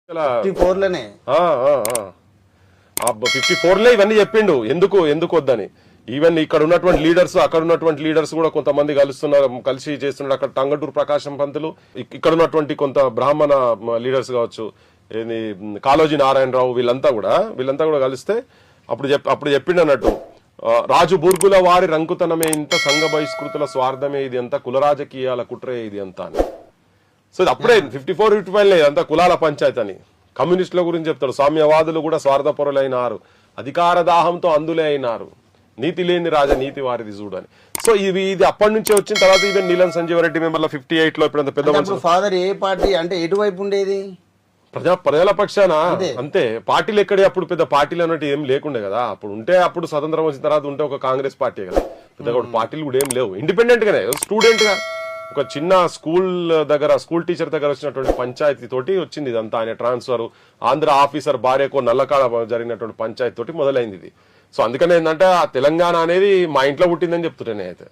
54 ఇవన్నీ చెప్పిండు ఎందుకు వద్దని. ఈవెన్ ఇక్కడ ఉన్నటువంటి లీడర్స్ అక్కడ ఉన్నటువంటి లీడర్స్ కూడా కొంతమంది కలిసి చేస్తున్నారు. అక్కడ టంగటూరు ప్రకాశం పంతులు, ఇక్కడ ఉన్నటువంటి కొంత బ్రాహ్మణ లీడర్స్ కావచ్చు, కాళోజీ నారాయణరావు, వీళ్ళంతా కూడా కలిస్తే అప్పుడు చెప్పిండు అన్నట్టు, రాజు బుర్గుల వారి రంకుతనమే ఇంత, సంఘ బహిష్కృతుల స్వార్థమే ఇది అంత, కుల రాజకీయాల కుట్రే ఇది అంత అని. సో అప్పుడే 54-55 అంతా కులాల పంచాయతీ అని. కమ్యూనిస్టుల గురించి చెప్తాడు, సామ్యవాదులు కూడా స్వార్థపరులైనారు, అధికార దాహంతో అందులే అయినారు, నీతి లేని రాజనీతి వారిది చూడని. సో ఇది అప్పటి నుంచే వచ్చిన తర్వాత ఈవెన్ నీలం సంజీవ రెడ్డి మెంబర్ల 58 లో ఇప్పుడు పెద్ద మనుషులు. ఫాదర్ ఏ పార్టీ అంటే ఎటువైపు ఉండేది? ప్రజల పక్షాన. అంతే, పార్టీలు ఎక్కడే అప్పుడు పెద్ద పార్టీలు అన్నట్టు ఏం లేకుండే కదా. అప్పుడు స్వతంత్రం వచ్చిన తర్వాత ఉంటే ఒక కాంగ్రెస్ పార్టీ కదా, పెద్దగా పార్టీలు కూడా ఏం లేవు. ఇండిపెండెంట్ గానే స్టూడెంట్ గా ఒక చిన్న స్కూల్ టీచర్ దగ్గర వచ్చినటువంటి పంచాయతీ తోటి వచ్చింది ఇదంతా. ఆయన ట్రాన్స్ఫర్, ఆంధ్ర ఆఫీసర్ భార్యకో నల్లకాడ జరిగినటువంటి పంచాయతీ తోటి మొదలైంది ఇది. సో అందుకనే ఏంటంటే ఆ తెలంగాణ అనేది మా ఇంట్లో పుట్టిందని చెప్తుంటే అయితే